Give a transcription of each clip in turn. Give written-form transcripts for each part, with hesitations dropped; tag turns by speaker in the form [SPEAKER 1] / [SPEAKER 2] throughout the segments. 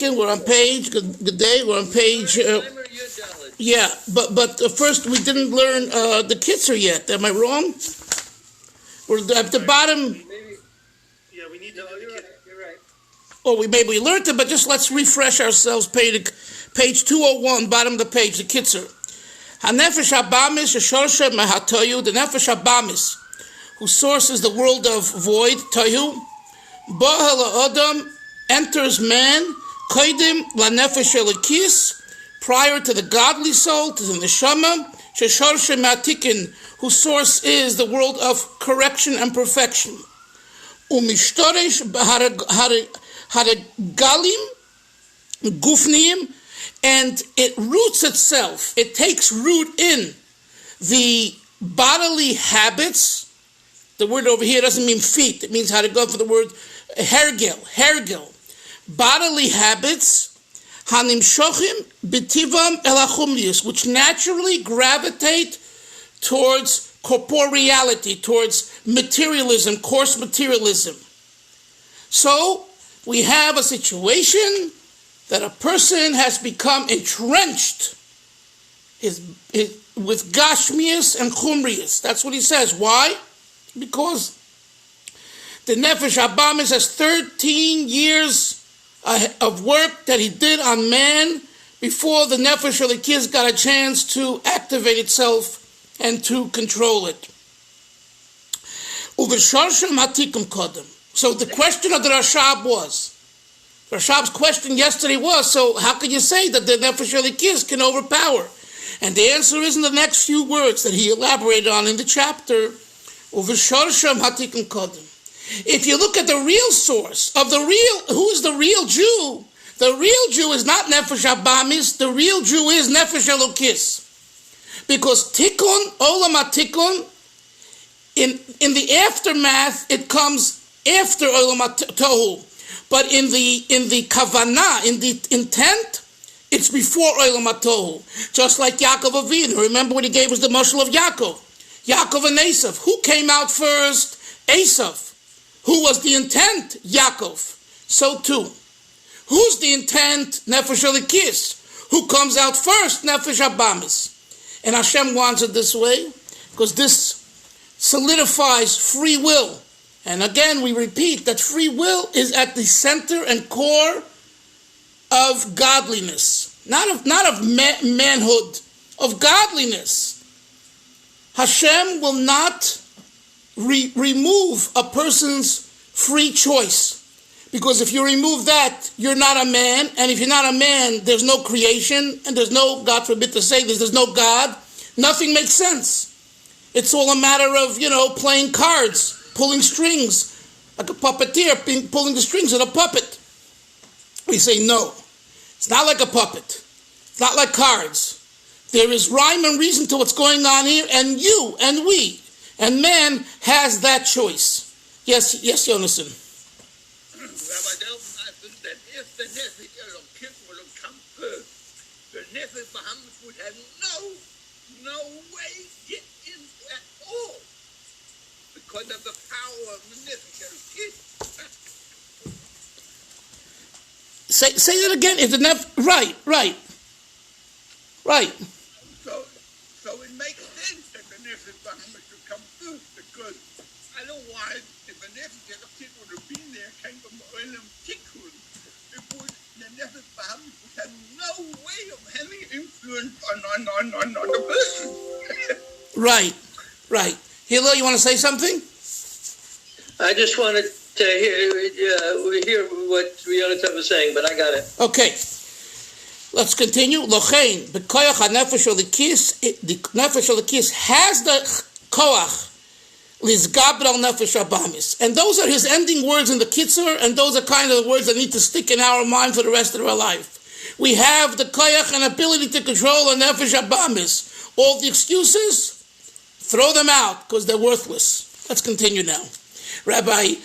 [SPEAKER 1] Again, we're on page, good day, we're on page, yeah, but first we didn't learn the Kitzur yet, am I wrong? We're at the bottom.
[SPEAKER 2] Maybe, yeah, we need to, you're right.
[SPEAKER 1] Oh, maybe we learned it, but just let's refresh ourselves, page 201, bottom of the page, the Kitzur. HaNefesh HaBamis, Sheshorsha Mehatoyu, the Nefesh HaBamis, whose source is the world of void, Toyu, Bo'el Adam, enters man, Koidim LaNefesh Elikis, prior to the godly soul, to the Neshama, Sheshorsha Matikin, whose source is the world of correction and perfection. Umishtorish Haragalim, Gufniim, and it roots itself, it takes root in the bodily habits. The word over here doesn't mean feet, it means how to go for the word hergel. Bodily habits, hanimshochim b'tivam elachumlius, which naturally gravitate towards corporeality, towards materialism, coarse materialism. So we have a situation that a person has become entrenched with gashmius and chumrius. That's what he says. Why? Because the Nefesh HaBamis has 13 years of work that he did on man before the Nefesh Elikis got a chance to activate itself and to control it. Uvesharshim hatikum kodem. So the question of the Rashab was, Rashab's question yesterday was, so how can you say that the Nefesh Elikis can overpower? And the answer is in the next few words that he elaborated on in the chapter, Uvesharshim hatikum kodem. If you look at the real source of who is the real Jew? The real Jew is not Nefesh HaBamis, the real Jew is Nefesh Elokis. Because Tikkun, Olam HaTikkun, in the aftermath, it comes after Olam HaTohu. But in the Kavanah, in the intent, it's before Olam HaTohu. Just like Yaakov Avinu. Remember when he gave us the mashal of Yaakov? Yaakov and Esav. Who came out first? Esav. Who was the intent? Yaakov. So too. Who's the intent? Nefesh Elikis. Who comes out first? Nefesh HaBamis. And Hashem wants it this way, because this solidifies free will. And again, we repeat that free will is at the center and core of godliness. Not of manhood, of godliness. Hashem will not remove a person's free choice. Because if you remove that, you're not a man. And if you're not a man, there's no creation. And there's no, God forbid to say this, there's no God. Nothing makes sense. It's all a matter of, playing cards, pulling strings, like a puppeteer pulling the strings of a puppet. We say no. It's not like a puppet. It's not like cards. There is rhyme and reason to what's going on here. And you and we and man has that choice. Yes, Jonathan.
[SPEAKER 3] Rabbi Delvin, I think that if the Nefesh Elokis would have come first, the Nefesh Bahamas would have no way get in at all because of the power of the Nefesh Elokis.
[SPEAKER 1] Say that again. If the right.
[SPEAKER 3] So it makes sense that the Nefesh Bahamas should come first, because otherwise, if the Nefesh Elokis would have been there, came from Olam Tikkun, the Nefesh Bahamas would have no way of having influence on the person.
[SPEAKER 1] Right. Hillel, you want to say something?
[SPEAKER 2] I just wanted to hear what Yonatan was saying, but I got it.
[SPEAKER 1] Okay. Let's continue. Lochein, b'koyach ha-nefesh Elikis, the Nefesh Elikis has the koach lizgaber al Nefesh HaBamis. And those are his ending words in the Kitzur, and those are kind of the words that need to stick in our mind for the rest of our life. We have the koyach and ability to control a Nefesh HaBamis. All the excuses, throw them out, because they're worthless. Let's continue now. Rabbi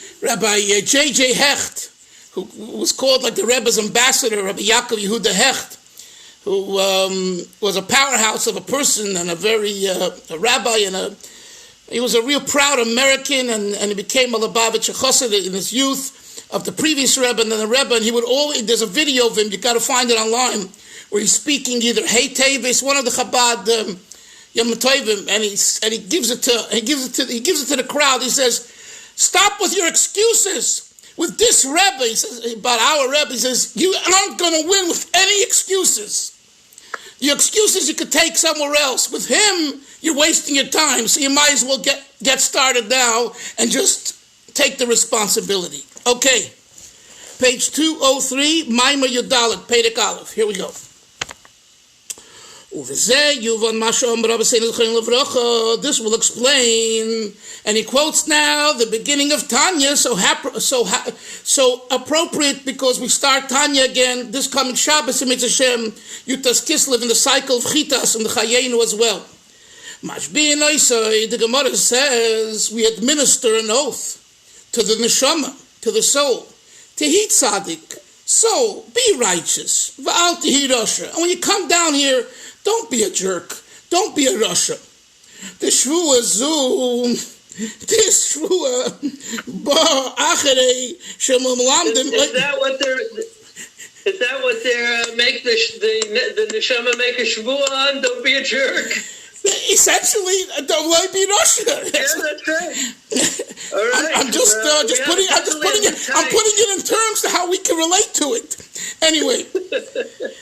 [SPEAKER 1] J.J. Hecht, who was called like the Rebbe's ambassador, Rabbi Yaakov Yehuda Hecht, who was a powerhouse of a person and a rabbi, and he was a real proud American, and he became a Lubavitcher Chassid in his youth. of the previous Rebbe and then the Rebbe, and he would always, there's a video of him, you got to find it online, where he's speaking either Hey Tevis, one of the Chabad Yom Tovim, and he gives it to the crowd. He says, stop with your excuses. With this Rebbe, he says, about our Rebbe, he says, you aren't going to win with any excuses. Your excuses you could take somewhere else. With him, you're wasting your time, so you might as well get started now and just take the responsibility. Okay, page 203, Maimar Yudalit, Perek Aleph. Here we go. This will explain, and he quotes now the beginning of Tanya, so appropriate because we start Tanya again this coming Shabbos in Hashem, Yutas Kislev in the cycle of Chitas and the Chayenu as well. Mashbi Noisai, the Gemara says we administer an oath to the neshama, to the soul, Tehi Tzadik, soul, be righteous, V'al Tehi Rasha, and when you come down here, don't be a jerk. Don't be a Rasha. The Shvua Zoom. This Shvua. Ba Acharei Shemamlamdim.
[SPEAKER 2] Is that what they're make the neshama make a Shvua on? Don't be a jerk.
[SPEAKER 1] Essentially, don't be Rasha.
[SPEAKER 2] Yeah, that's right. All right.
[SPEAKER 1] I'm just putting it in terms of how we can relate to it. Anyway,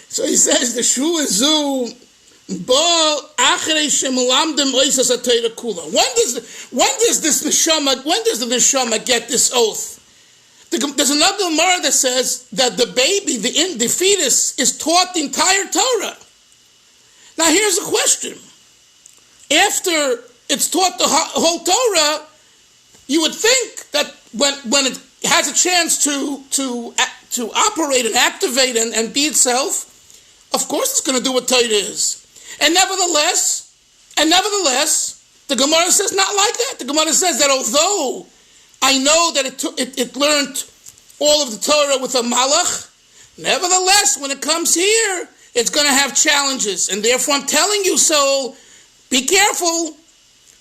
[SPEAKER 1] so he says the Shvua Zoom. When does the neshama get this oath? There's another Gemara that says that the baby, the fetus, is taught the entire Torah. Now here's a question. After it's taught the whole Torah, you would think that when it has a chance to operate and activate and be itself, of course it's going to do what Torah is. And nevertheless, the Gemara says not like that. The Gemara says that although I know that it learned all of the Torah with a malach, nevertheless, when it comes here, it's going to have challenges. And therefore I'm telling you so, be careful.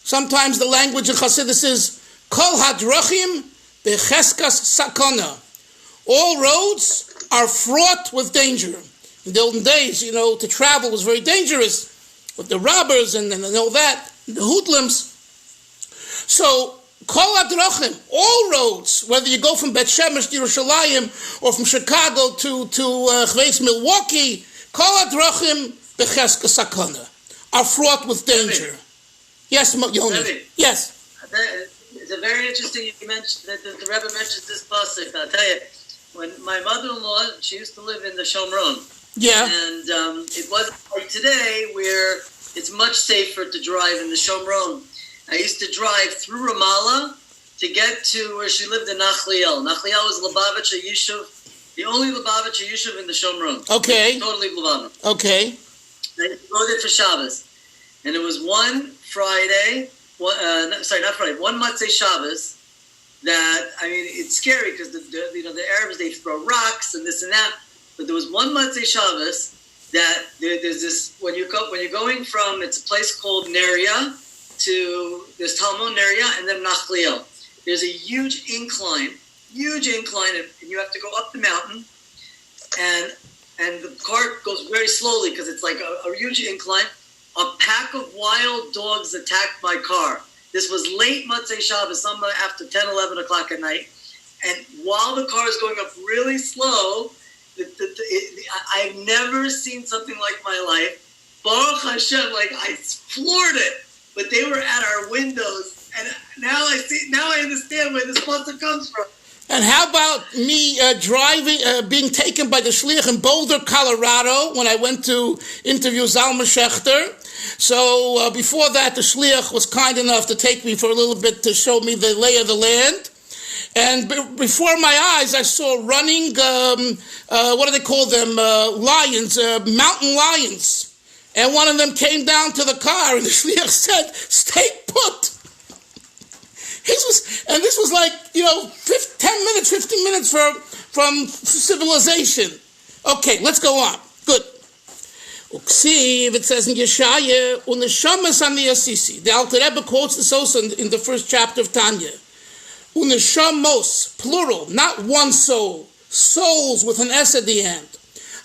[SPEAKER 1] Sometimes the language in Chassidus is, Kol hadrachim becheskas sakana. All roads are fraught with danger. In the olden days, to travel was very dangerous with the robbers and all that, the hoodlums. So, Kol Hadrachim, all roads, whether you go from Bet Shemesh to Yerushalayim or from Chicago to Milwaukee, Kol Hadrachim Becheska Sakana, are fraught with danger. Yes, Yoni. Yes.
[SPEAKER 4] It's a very interesting. You mentioned that the Rebbe mentions this pasuk. I'll tell you, when my mother-in-law, she used to live in the Shomron.
[SPEAKER 1] Yeah.
[SPEAKER 4] And it wasn't like today where it's much safer to drive in the Shomron. I used to drive through Ramallah to get to where she lived in Nachliel. Nachliel was Lubavitcher Yishuv, the only Lubavitcher Yishuv in the Shomron.
[SPEAKER 1] Okay.
[SPEAKER 4] Totally Lubavitch.
[SPEAKER 1] Okay.
[SPEAKER 4] I used to go there for Shabbos. And it was one Matzei Shabbos that, it's scary because the Arabs, they throw rocks and this and that. But there was one Matzei Shabbos that there's this, when you're going from, it's a place called Neria to, there's Talmud Neria and then Nachliel. There's a huge incline, and you have to go up the mountain, and the cart goes very slowly because it's like a huge incline. A pack of wild dogs attacked my car. This was late Matzei Shabbos, somewhere after 10, 11 o'clock at night. And while the car is going up really slow, I've never seen something like my life. Baruch Hashem, I floored it. But they were at our windows, and now I understand where this pasuk comes from.
[SPEAKER 1] And how about me driving, being taken by the shliach in Boulder, Colorado, when I went to interview Zalman Schachter. So before that, the shliach was kind enough to take me for a little bit to show me the lay of the land. And before my eyes, I saw running, what do they call them, lions, mountain lions. And one of them came down to the car, and the shliach said, "Stay put." This was like, 15 minutes from civilization. Okay, let's go on. Good. Uksiv, it says in Yeshaya, "Uneshamas ani asisi." The Alter Rebbe quotes this also in the first chapter of Tanya. Uneshamos, plural, not one soul. Souls with an S at the end.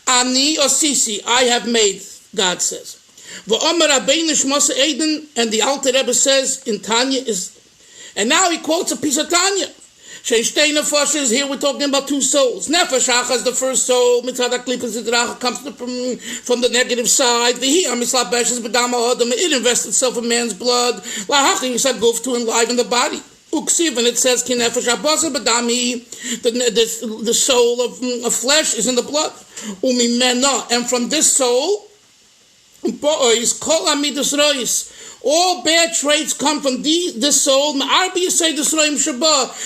[SPEAKER 1] Ani osisi, I have made, God says. V'omer Rabbeinu Shmos Eden, and the Alter Rebbe says in Tanya is, and now he quotes a piece of Tanya. Sheishtei nefashos, here we're talking about two souls. Nefesh achas, the first soul, mitzad haklipas zidrach, comes from the negative side. V'hi amislat beshes b'dama adam, it invests itself in man's blood. Lahachim yisad guf, to enliven the body. Uksiv, and it says ki nefesh habasa b'dami, the soul of flesh is in the blood. Umimena, and from this soul, bo'ois kol amidas rois, all bad traits come from this soul,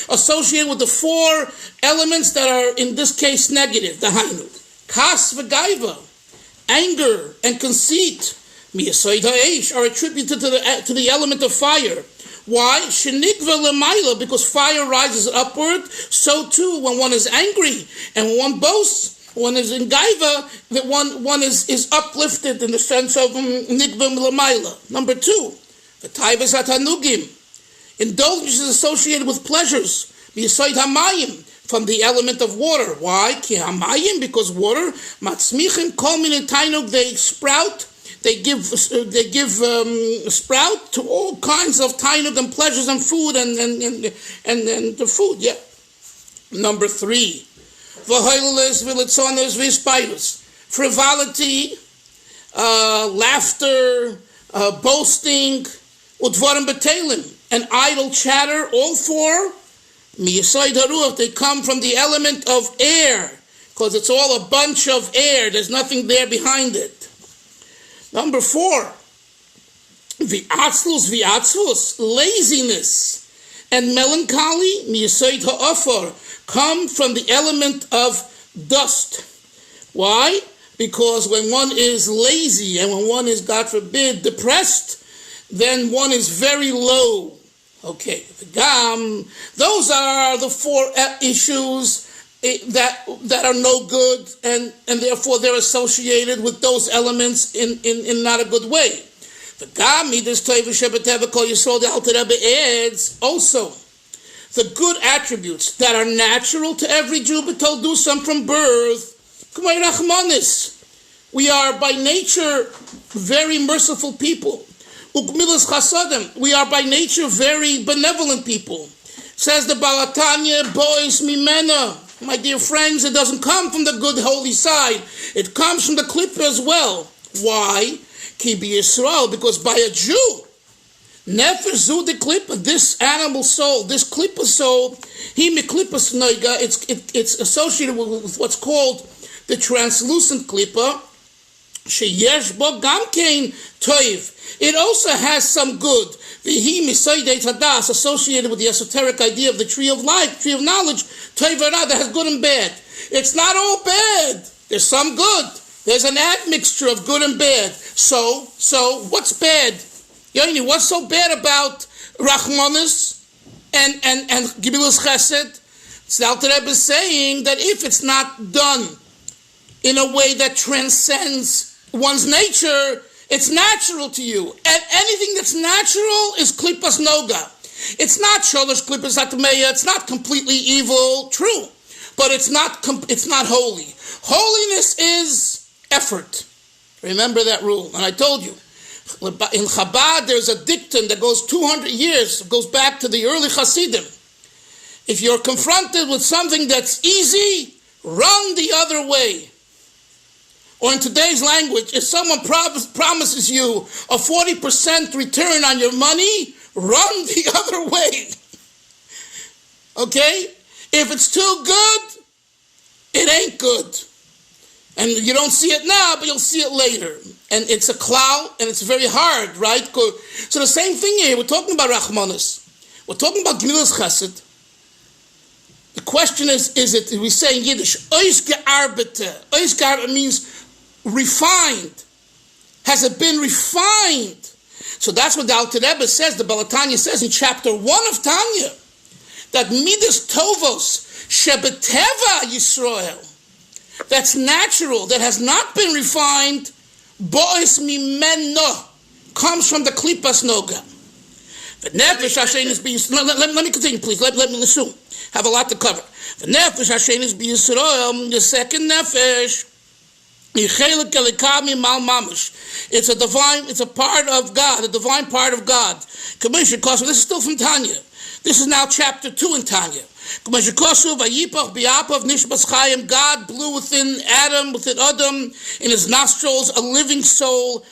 [SPEAKER 1] associated with the four elements that are, in this case, negative. The hainu, kas v'gaiva, anger and conceit, are attributed to the element of fire. Why? Shenikva lemaila, because fire rises upward. So too, when one is angry and when one boasts, one is in gaiva, that one is uplifted in the sense of nikva lemaila. Number two, the taivas hatanugim, indulgence is associated with pleasures. B'yisoid hamayim, from the element of water. Why? Ki hamayim, because water matzmichim kol min tainug, they sprout. They give sprout to all kinds of tainug and pleasures and food and the food. Yeah. Number three, v'hoilis v'litzonos v'spidus, frivolity, laughter, boasting, udvarim betelim, and idle chatter. All four miyasoid haruach, they come from the element of air, because it's all a bunch of air. There's nothing there behind it. Number four, v'atzvus, laziness and melancholy, miyasoid ha'afar, come from the element of dust. Why? Because when one is lazy and when one is, God forbid, depressed, then one is very low. Okay, those are the four issues that are no good, and therefore they're associated with those elements in not a good way. The Gami, this Teva Shebeteva Kol Yisrael, the Alter Rebbe adds also the good attributes that are natural to every Jew, but told do some from birth. K'may Rachmanis, we are by nature very merciful people. Ukmilas Chasadim, we are by nature very benevolent people. Says the Balatanya, boys mimena. My dear friends, it doesn't come from the good holy side. It comes from the Klippa as well. Why? Ki Yisrael, because by a Jew, Nefesh zu de Klippa, this animal soul, this Klippa soul, he miklipas noiga, it's associated with what's called the translucent Klippa, sheyesh bo gamkein toiv. It also has some good. V'hi misoidei tadas, associated with the esoteric idea of the tree of life, tree of knowledge, toivara, that has good and bad. It's not all bad. There's some good. There's an admixture of good and bad. So what's bad? Yoni, what's so bad about Rachmanis and Gemilas Chesed? The Alter Rebbe is saying that if it's not done in a way that transcends one's nature, it's natural to you. And anything that's natural is Klippas Noga. It's not Sholosh Klippas Atmeya. It's not completely evil. True. But it's not holy. Holiness is effort. Remember that rule. And I told you, in Chabad, there's a dictum that goes 200 years, goes back to the early Hasidim. If you're confronted with something that's easy, run the other way. Or in today's language, if someone promises you a 40% return on your money, run the other way. Okay? If it's too good, it ain't good. And you don't see it now, but you'll see it later. And it's a cloud, and it's very hard, right? So the same thing here. We're talking about Rachmanis. We're talking about Gemilas Chesed. The question is it, we say in Yiddish, Ois gearbete. Ois gearbete means refined. Has it been refined? So that's what the Alter Rebbe says, the Balatanya says in chapter 1 of Tanya, that Midas Tovos Shebeteva Yisrael, that's natural, that has not been refined, Bo'is Mimeno, comes from the Klippas Noga. Let me continue, please. Let me assume. Have a lot to cover. The nefesh Hashem is b'Yisrael. The second nefesh. It's a divine. It's a part of God. A divine part of God. This is still from Tanya. This is now chapter 2 in Tanya. God blew within Adam, in his nostrils, a living soul.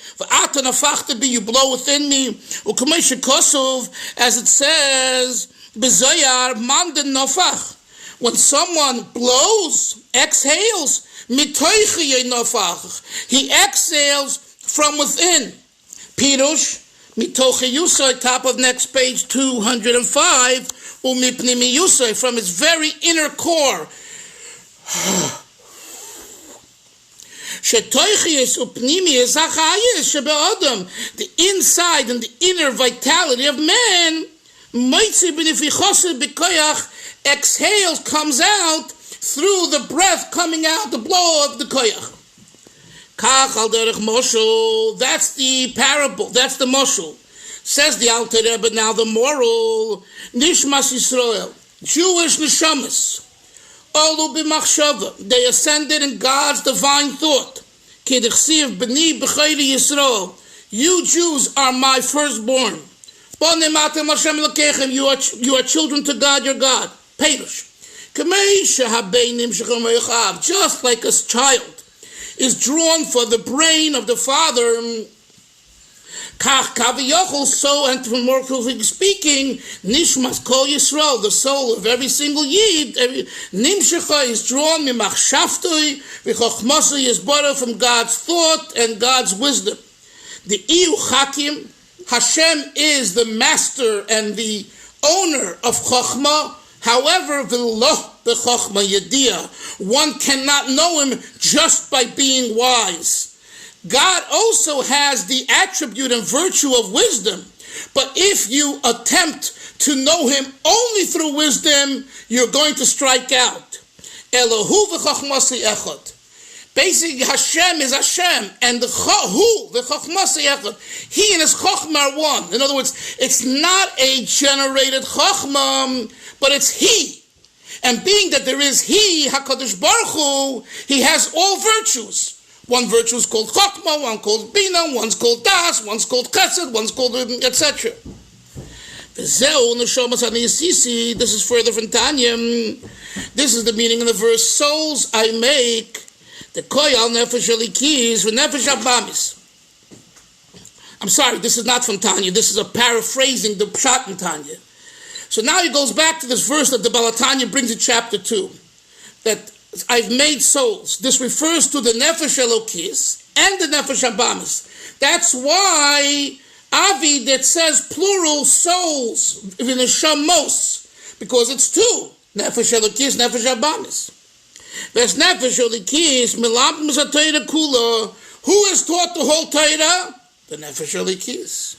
[SPEAKER 1] You blow within me. As it says, when someone blows, exhales, he exhales from within. Pirush, top of next page 205. From his very inner core. The inside and the inner vitality of man exhales, comes out through the breath coming out, the blow of the koyach. That's the parable, that's the moshul. Says the Alter Rebbe, now the moral, Nishmas Yisrael, Jewish neshamas, Olu b'machshava, they ascended in God's divine thought. K'dichsiv b'ni b'chayri Yisrael, you Jews are my firstborn. Bonim atem Hashem lekechem, you are children to God, your God. Perush. Just like a child is drawn for the brain of the father, so, and more closely speaking, Nishmas Kol Yisrael, the soul of every single Yid, Nimshecha is drawn, Mimachshaftoi, V'chochmasoi is borrowed from God's thought and God's wisdom. The Iu Hakim, Hashem is the master and the owner of Chochmah. However, V'lo b'Chochmah Yediyah, one cannot know him just by being wise. God also has the attribute and virtue of wisdom, but if you attempt to know him only through wisdom, you're going to strike out. Elohu v'chochmasi echad. Basically, Hashem is Hashem, and the chochmasi echad. He and his chochmah are one. In other words, it's not a generated chochmah, but it's he. And being that there is he, HaKadosh Baruch Hu, he has all virtues. One virtue is called Chokmah, one called Bina, one's called Das, one's called Chesed, one's called etc. This is further from Tanya. This is the meaning of the verse, souls I make, the koyal nefesh alikis, v'nefesh abamis. I'm sorry, this is not from Tanya. This is a paraphrasing the pshat in Tanya. So now he goes back to this verse that the Balatanya brings in chapter 2, that I've made souls. This refers to the Nefesh Elokis and the Nefesh Abamis. That's why Avi that says plural souls, Vineshamos, because it's two. Nefesh Elokis, Nefesh Abamis. There's Nefesh Elokis, Milam Misatayra Kula. Who has taught the whole Torah? The Nefesh Elokis.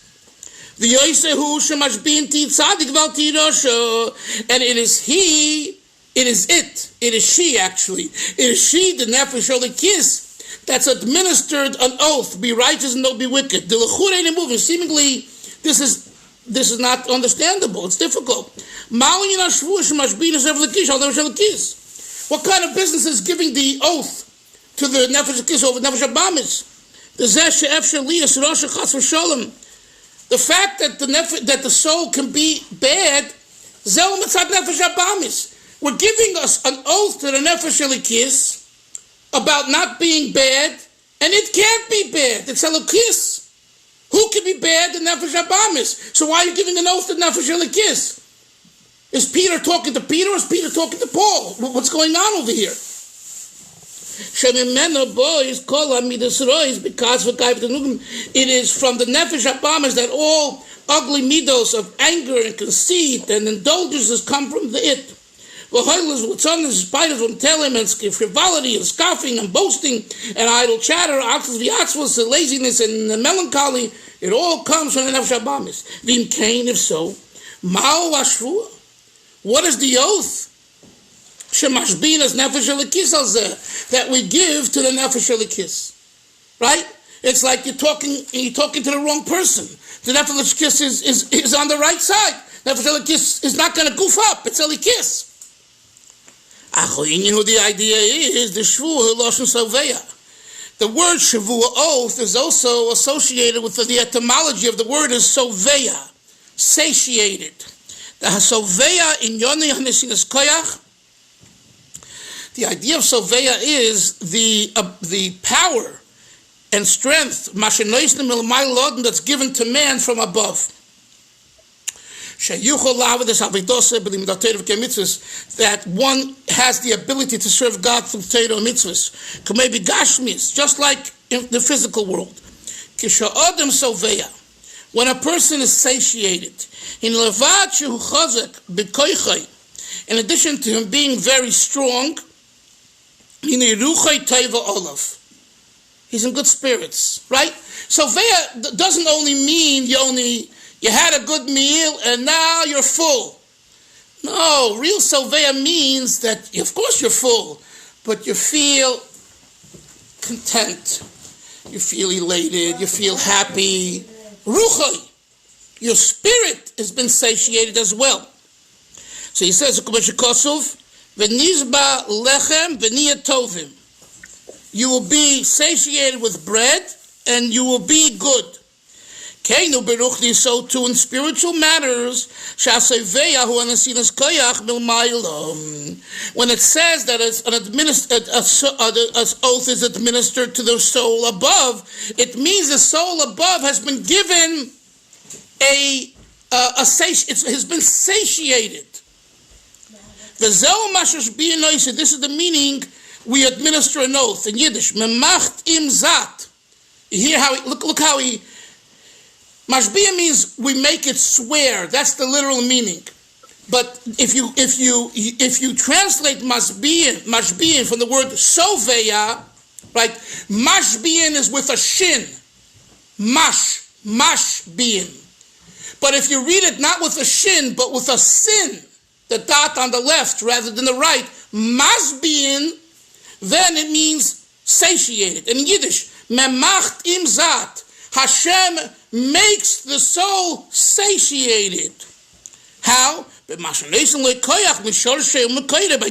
[SPEAKER 1] The Yosehu Shemashbin Tzadik Val Tirosha. And it is he. It is she actually. It is she, the Nefesh Elokis, that's administered an oath, be righteous and don't be wicked. The Lechur ain't moving. Seemingly, this is not understandable. It's difficult. What kind of business is giving the oath to the Nefesh Elokis over Nefesh Abamis? The fact that the soul can be bad, Nefesh Abamis. We're giving us an oath to the Nefesh Elokis about not being bad, and it can't be bad. It's Elokis. Who can be bad? The Nefesh Abamis. So why are you giving an oath to Nefesh Elokis? Is Peter talking to Peter or is Peter talking to Paul? What's going on over here? It is from the Nefesh Abamis that all ugly midos of anger and conceit and indulgences come from the it. Spiders won't tell him, and frivolity and scoffing and boasting and idle chatter, the laziness and the melancholy, it all comes from the Nefesh Abamis. V'im kain, if so, ma'u ashvua. What is the oath? Shemashbin as Nefesh Elokis that we give to the Nefesh Elokis. Right? It's like you're talking to the wrong person. The Nefesh kiss is on the right side. Nefesh kiss is not going to goof up. It's only kiss. The idea is the shvuah lashon soveya. The word shavua, oath, is also associated with the etymology of the word is soveya, satiated. The hasoveya in yoni hanesinas koyach. The idea of soveya is the power and strength that's given to man from above. That one has the ability to serve God through Torah and mitzvahs. Just like in the physical world. When a person is satiated, in addition to him being very strong, he's in good spirits, right? Soveya doesn't only mean you had a good meal and now you're full. No, real soveya means that, of course you're full, but you feel content, you feel elated, you feel happy. Ruchai, your spirit has been satiated as well. So he says, V'nizba lechem v'niyah tovim. You will be satiated with bread, and you will be good. Keinu beruchni, so too in spiritual matters, when it says that an oath is administered to the soul above, it means the soul above has been given it has been satiated. This is the meaning we administer an oath in Yiddish. Memacht im zat. You hear how look how he. Mashbiya means we make it swear. That's the literal meaning. But if you translate mashbiyan from the word soveya, right? Mashbiyan is with a shin. Mashbiyan. But if you read it not with a shin, but with a sin, the dot on the left rather than the right, masbiyan, then it means satiated. And in Yiddish, memacht im zat, Hashem makes the soul satiated. How? By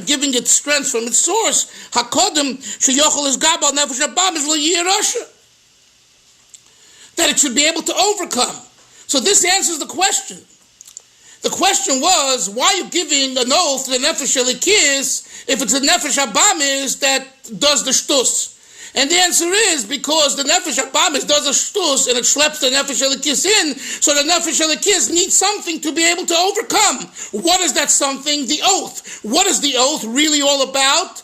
[SPEAKER 1] giving it strength from its source. That it should be able to overcome. So this answers the question. The question was, why are you giving an oath to the Nefesh Elikis if it's the Nefesh Abamis that does the shtus? And the answer is because the Nefesh Abamis does a shtus and it schleps the Nefesh Elikis in, so the Nefesh Elikis needs something to be able to overcome. What is that something? The oath. What is the oath really all about?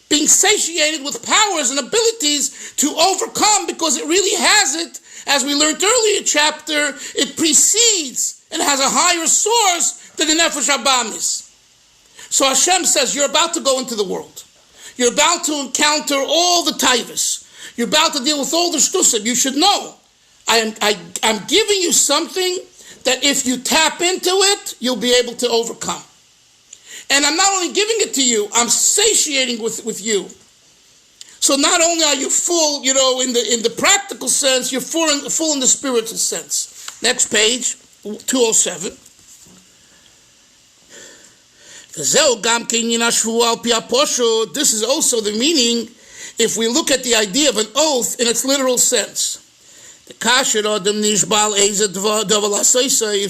[SPEAKER 1] Being satiated with powers and abilities to overcome, because it really has it. As we learned earlier chapter, it precedes and has a higher source than the Nefesh Abamis. So Hashem says, you're about to go into the world. You're about to encounter all the taivas. You're about to deal with all the shtusim. You should know, I'm giving you something that if you tap into it, you'll be able to overcome. And I'm not only giving it to you, I'm satiating with you. So not only are you full, in the practical sense, you're full in the spiritual sense. Next page, 207. This is also the meaning if we look at the idea of an oath in its literal sense. If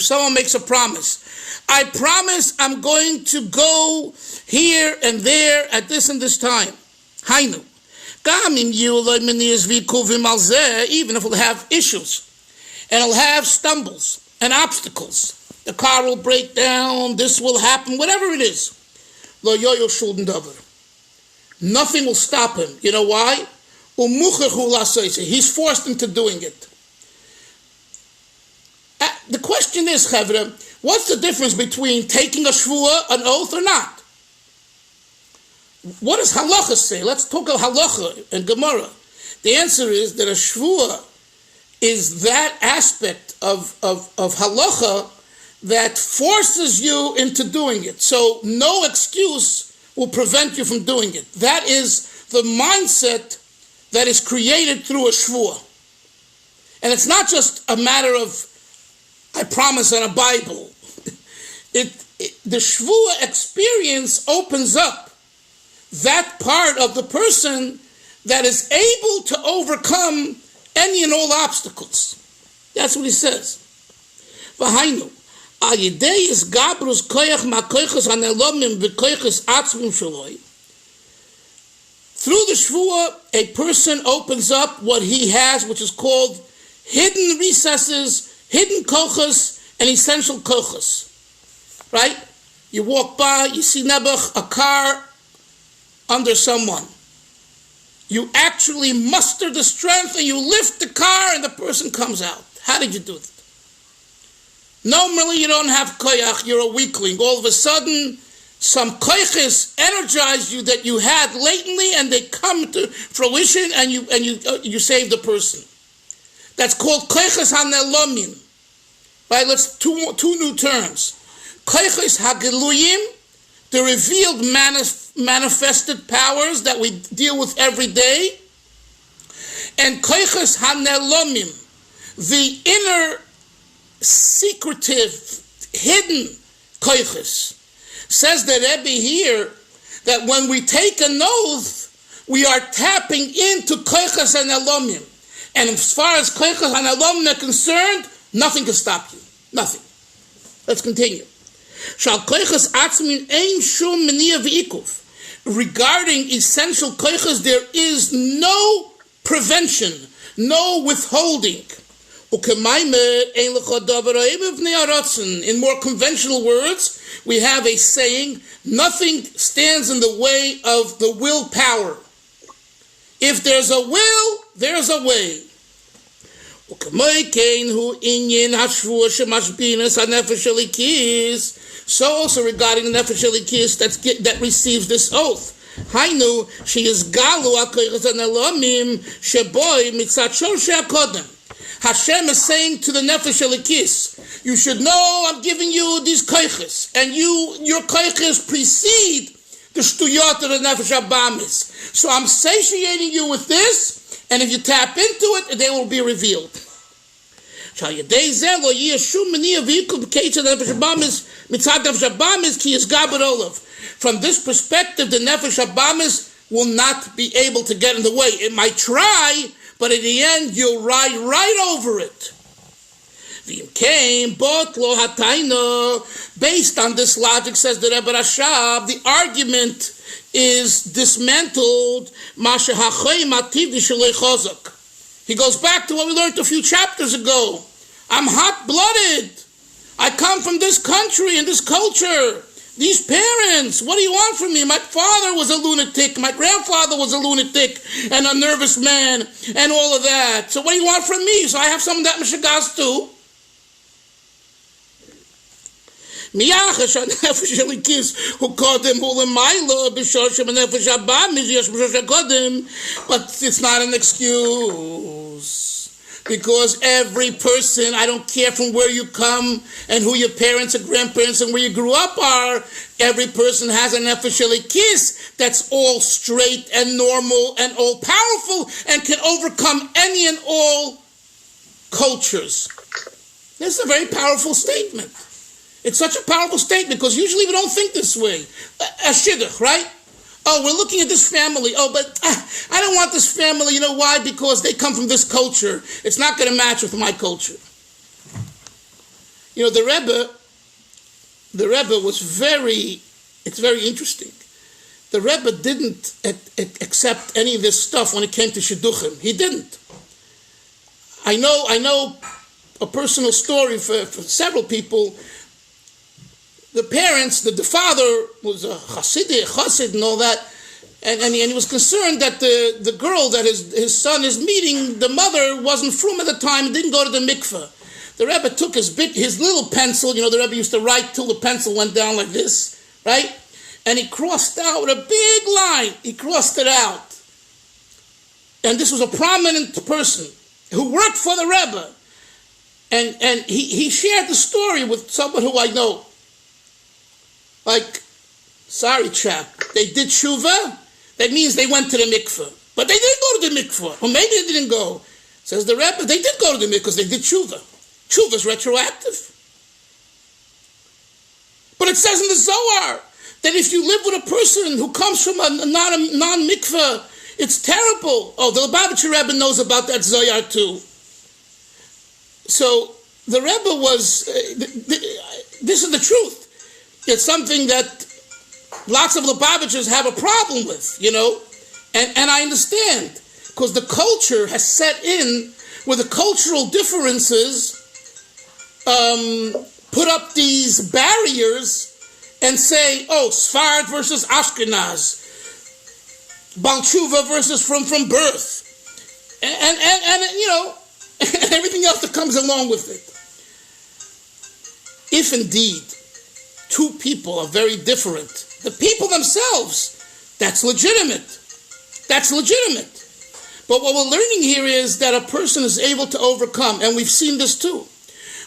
[SPEAKER 1] someone makes a promise, I promise I'm going to go here and there at this and this time. Hainu. Even if we'll have issues, and it'll have stumbles and obstacles. The car will break down, this will happen, whatever it is. Nothing will stop him. You know why? He's forced into doing it. The question is, Chavre, what's the difference between taking a shvuah, an oath, or not? What does halacha say? Let's talk about halacha and Gemara. The answer is that a shvuah is that aspect of halacha that forces you into doing it. So no excuse will prevent you from doing it. That is the mindset that is created through a shvuah. And it's not just a matter of, I promise on a Bible. The Shvuah experience opens up that part of the person that is able to overcome any and all obstacles. That's what he says. V'hainu, al yidei is gabrus koyach ma'koychos hanelomim v'koychos atzmim shaloi. Through the Shvuah, a person opens up what he has, which is called hidden recesses, hidden kochos, and essential kochos. Right? You walk by, you see Nebuch, a car under someone. You actually muster the strength and you lift the car and the person comes out. How did you do it? Normally you don't have koyach, you're a weakling. All of a sudden, some koyches energize you that you had latently and they come to fruition and you save the person. That's called koyches hanelomin. Right, let's two new terms. Koyches hagiluyim, the revealed manifested powers that we deal with every day, and koyches hanelomim, the inner, secretive, hidden koyches. Says the Rebbe here that when we take an oath, we are tapping into koyches hanelomim, and as far as koyches hanelomim are concerned, nothing can stop you. Nothing. Let's continue. Regarding essential koiches, there is no prevention, no withholding. In more conventional words, we have a saying, nothing stands in the way of the willpower. If there's a will, there's a way. So also regarding the Nefesh Elikis that receives this oath. Hainu, she is galu akoyches hanelomim sheboy mitzat shorshei hakodem. Hashem is saying to the Nefesh Elikis, you should know I'm giving you these koyches, and your koyches precede the shtuyot of the Nefesh Abamis. So I'm satiating you with this, and if you tap into it, they will be revealed. From this perspective, the Nefesh Abamis will not be able to get in the way. It might try, but in the end, you'll ride right over it. Based on this logic, says the Rebbe Rashab, the argument is dismantled. He goes back to what we learned a few chapters ago. I'm hot-blooded. I come from this country and this culture. These parents, what do you want from me? My father was a lunatic. My grandfather was a lunatic and a nervous man and all of that. So what do you want from me? So I have some of that Meshagas too. But it's not an excuse, because every person, I don't care from where you come and who your parents or grandparents and where you grew up are, every person has a Nefesh Elikis that's all straight and normal and all powerful and can overcome any and all cultures. This is a very powerful statement. It's such a powerful statement because usually we don't think this way. A shidduch, right? Oh, we're looking at this family. Oh, but I don't want this family. You know why? Because they come from this culture. It's not going to match with my culture. You know, the Rebbe was it's very interesting. The Rebbe didn't accept any of this stuff when it came to shidduchim. He didn't. I know a personal story for several people. The parents, the father was a chassid and all that, and he was concerned that the girl that his son is meeting, the mother wasn't frum at the time and didn't go to the mikveh. The Rebbe took his little pencil, the Rebbe used to write till the pencil went down like this, right? And he crossed out with a big line. He crossed it out. And this was a prominent person who worked for the Rebbe. And he shared the story with someone who I know. Like, sorry chap, they did tshuva, that means they went to the mikveh. But they didn't go to the mikveh, or maybe they didn't go. Says the Rebbe, they did go to the mikveh because they did tshuva. Tshuva is retroactive. But it says in the Zohar that if you live with a person who comes from a non-mikveh, it's terrible. Oh, the Lubavitcher Rebbe knows about that Zohar too. So the Rebbe was, this is the truth. It's something that lots of Lubavitchers have a problem with, and I understand, because the culture has set in where the cultural differences put up these barriers and say, oh, Sfard versus Ashkenaz, Baal Tshuva versus from birth, and and everything else that comes along with it. If indeed two people are very different, the people themselves, that's legitimate. That's legitimate. But what we're learning here is that a person is able to overcome, and we've seen this too.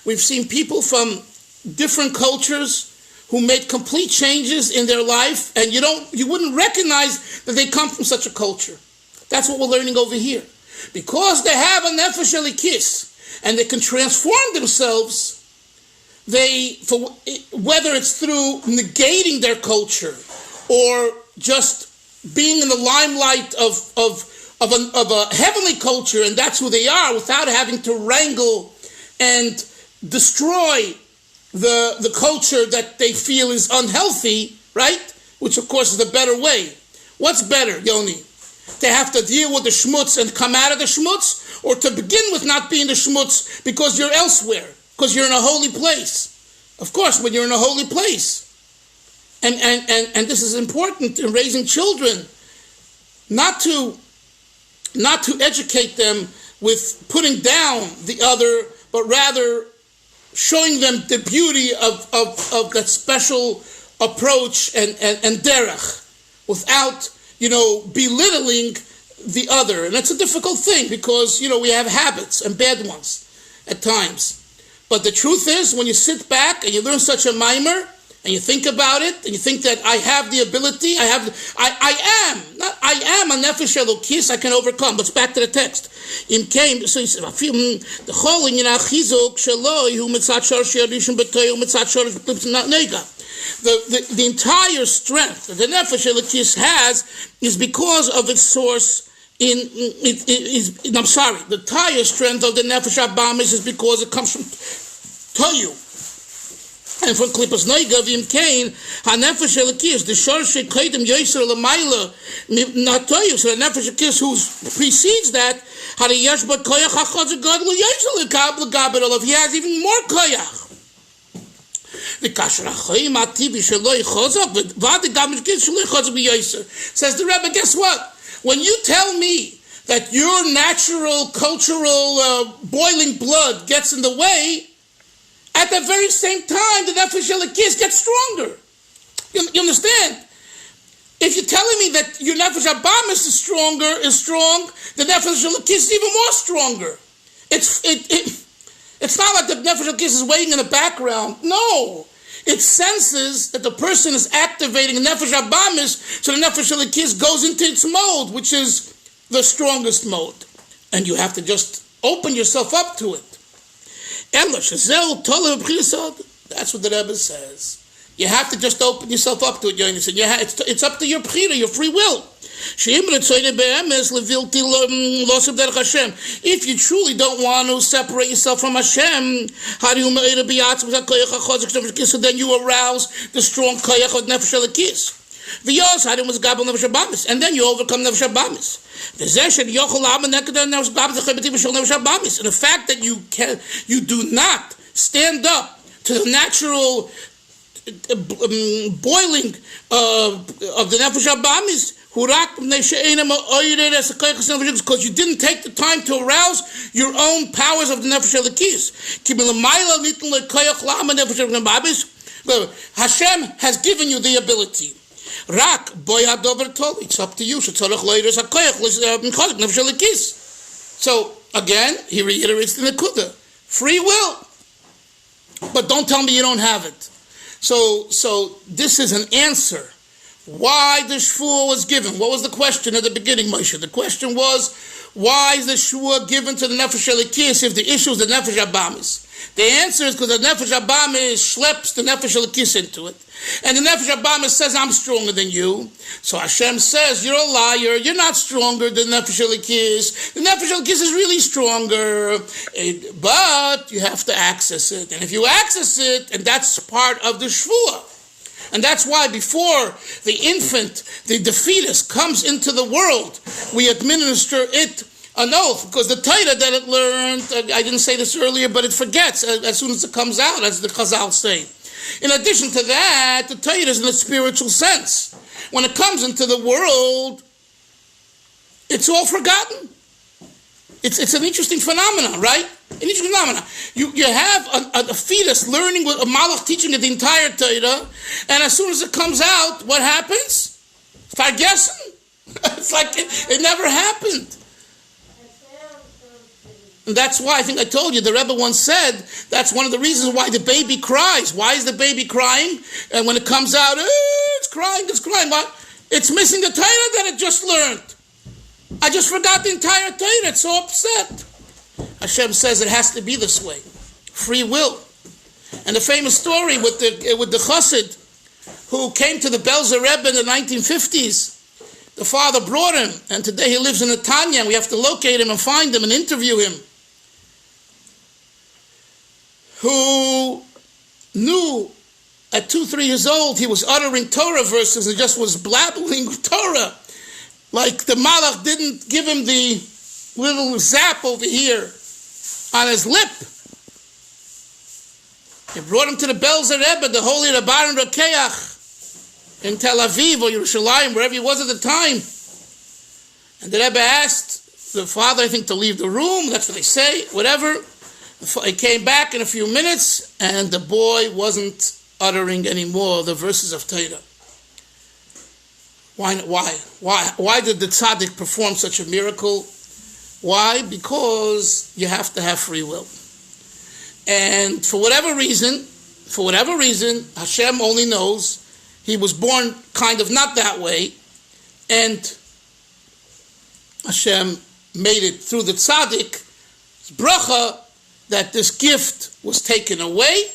[SPEAKER 1] We've seen people from different cultures who made complete changes in their life, and you wouldn't recognize that they come from such a culture. That's what we're learning over here. Because they have a nefesh elikis, and they can transform themselves, whether it's through negating their culture or just being in the limelight of a heavenly culture, and that's who they are, without having to wrangle and destroy the culture that they feel is unhealthy, right? Which, of course, is the better way. What's better, Yoni? To have to deal with the schmutz and come out of the schmutz, or to begin with not being the schmutz because you're elsewhere, because you're in a holy place? Of course, when you're in a holy place. And this is important in raising children, not to educate them with putting down the other, but rather showing them the beauty of that special approach and derech, without belittling the other. And that's a difficult thing because we have habits and bad ones at times. But the truth is, when you sit back and you learn such a mimer, and you think about it, and you think that I have the ability, I am a nefesh elokis, I can overcome. Let's back to the text. So he said, the entire strength that the nefesh elokis has is because of its source the entire strength of the nefesh abamis is because it comes from toyu. And from Klippas Noiga, Vim Kain, HaNefesh Elikis, the Shorsh Kaidim Yoser Lamaila, Natoyu, so the Nefesh Elikis who precedes that, Hariyash Bat Koyach HaChazak Gadol Yoser Lekabel Gabel, if he has even more Koyach. The Kasher HaChoyim HaTivi Shaloi Chazak, Vadi Gamish Kis Shaloi Chazak Yoser. Says the Rebbe, guess what? When you tell me that your natural, cultural, boiling blood gets in the way, at the very same time, the nefesh elikis gets stronger. You understand? If you're telling me that your nefesh abamis is strong, the nefesh elikis is even more stronger. It's not like the nefesh elikis is waiting in the background. No, it senses that the person is activating the nefesh abamis, so the nefesh elikis goes into its mode, which is the strongest mode, and you have to just open yourself up to it. That's what the Rebbe says. You have to just open yourself up to it, Yonis, and it's up to your bechira, your free will. If you truly don't want to separate yourself from Hashem, so then you arouse the strong koyach of nefesh elikis. And then you overcome nefesh abamis. And the fact that you do not stand up to the natural boiling of the nefesh abamis, because you didn't take the time to arouse your own powers of the nefesh elikis. Hashem has given you the ability. It's up to you. So again, he reiterates the nekuda, free will. But don't tell me you don't have it. So this is an answer why the shvuah was given. What was the question at the beginning, Moshe? The question was, why is the shvuah given to the nefesh elikis if the issue is the nefesh abamis? The answer is because the nefesh abamis schleps the nefesh elikis into it. And the nefesh abamis says, I'm stronger than you. So Hashem says, you're a liar, you're not stronger than nefesh elikis. The nefesh elikis is really stronger, but you have to access it. And if you access it, and that's part of the shvuah. And that's why before the infant, the fetus comes into the world, we administer it an oath, because the Torah that it learned, I didn't say this earlier, but it forgets as soon as it comes out, as the Chazal say. In addition to that, the Torah is in a spiritual sense. When it comes into the world, it's all forgotten. It's an interesting phenomenon, right? An interesting phenomenon. You have a fetus learning with a malach teaching it the entire Torah, and as soon as it comes out, what happens? Start guessing. It's like it never happened. And that's why I think I told you, the Rebbe once said, that's one of the reasons why the baby cries. Why is the baby crying? And when it comes out, it's crying. Why? It's missing the Torah that it just learned. I just forgot the entire Torah. It's so upset. Hashem says it has to be this way. Free will. And the famous story with the Chassid who came to the Belzer Rebbe in the 1950s. The father brought him, and today he lives in Netanya, and we have to locate him and find him and interview him. Who knew at 2-3 years old he was uttering Torah verses and just was blabbling Torah. Like the Malach didn't give him the little zap over here on his lip. He brought him to the Belzer Rebbe, the holy Rabban Rakeach in Tel Aviv or Yerushalayim, wherever he was at the time. And the Rebbe asked the father, I think, to leave the room. That's what they say, whatever. He came back in a few minutes, and the boy wasn't uttering anymore the verses of Torah. Why did the tzaddik perform such a miracle? Why? Because you have to have free will. And for whatever reason, Hashem only knows, he was born kind of not that way, and Hashem made it through the tzaddik's bracha that this gift was taken away,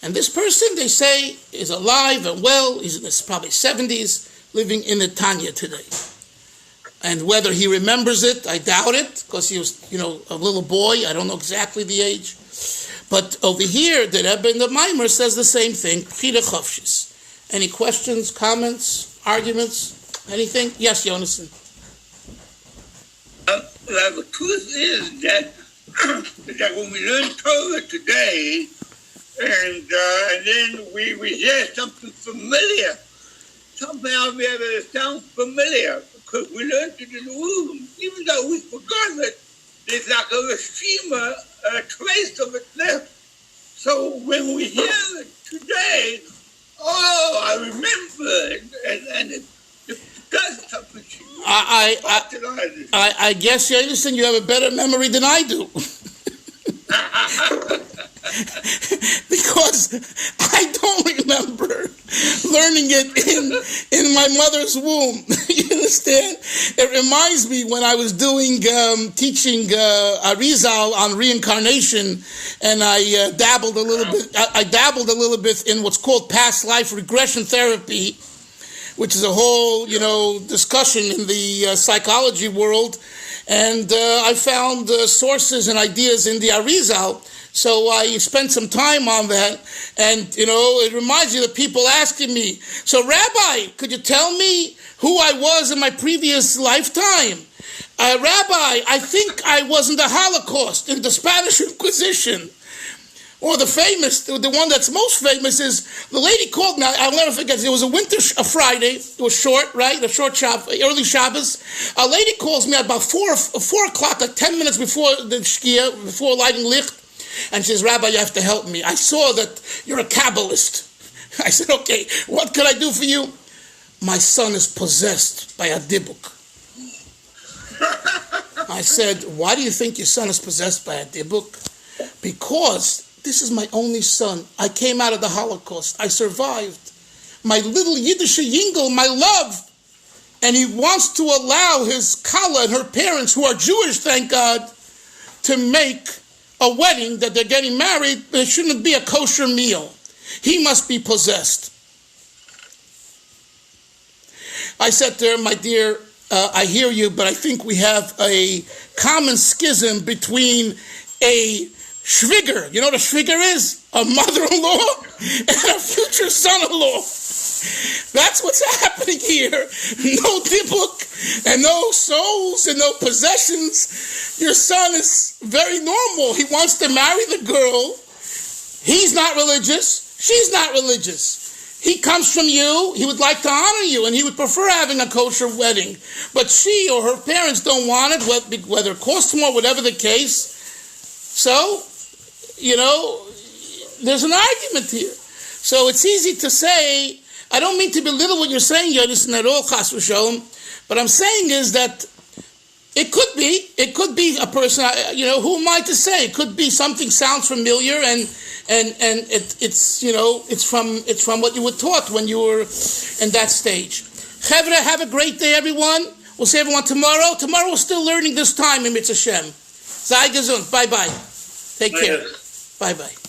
[SPEAKER 1] and this person, they say, is alive and well. He's in his probably 70s, living in Netanya today. And whether he remembers it, I doubt it, because he was, a little boy. I don't know exactly the age. But over here, the Rebbe in the Maimer says the same thing, Pchira Chavshis. Any questions, comments, arguments, anything? Yes, Yonason.
[SPEAKER 3] The truth is that when we learn Torah today, and then we hear something familiar, somehow it sounds familiar, because we learned it in the womb. Even though we forgot it, there's like a reshima, a trace of it left. So when we hear it today, I remember it, and it does something.
[SPEAKER 1] I guess, Yonason, you have a better memory than I do. Because I don't remember learning it in my mother's womb. You understand? It reminds me when I was doing teaching Arizal on reincarnation, and I dabbled a little bit. I dabbled a little bit in what's called past life regression therapy, which is a whole discussion in the psychology world. And I found sources and ideas in the Arizal, so I spent some time on that. And, it reminds you of people asking me, so Rabbi, could you tell me who I was in my previous lifetime? Rabbi, I think I was in the Holocaust, in the Spanish Inquisition. Or the one that's most famous is, the lady called me, I'll never forget, it was a Friday, it was short, right, a short early Shabbos. A lady calls me at about 4 o'clock, like 10 minutes before the Shkia, before lighting Licht, and she says, Rabbi, you have to help me. I saw that you're a Kabbalist. I said, okay, what can I do for you? My son is possessed by a dibuk. I said, why do you think your son is possessed by a dibuk? Because this is my only son. I came out of the Holocaust. I survived. my little Yiddish Yingel, my love. And he wants to allow his Kala and her parents, who are Jewish, thank God, to make a wedding, that they're getting married, but it shouldn't be a kosher meal. He must be possessed. I said to her, my dear, I hear you, but I think we have a common schism between a shviger, you know what a shviger is? A mother-in-law and a future son-in-law. That's what's happening here. No dibuk and no souls and no possessions. Your son is very normal. He wants to marry the girl. He's not religious. She's not religious. He comes from you. He would like to honor you, and he would prefer having a kosher wedding. But she or her parents don't want it, whether it costs more, whatever the case. So, there's an argument here. So it's easy to say, I don't mean to belittle what you're saying, Yodis, at all, Chas v'Sholom, but I'm saying is that it could be a person, who am I to say? It could be something sounds familiar, and it's from what you were taught when you were in that stage. Chevra, have a great day, everyone. We'll see everyone tomorrow. Tomorrow we're still learning this time in Mitzvah Shem. Sei gesund. Bye-bye. Take care. Bye-bye.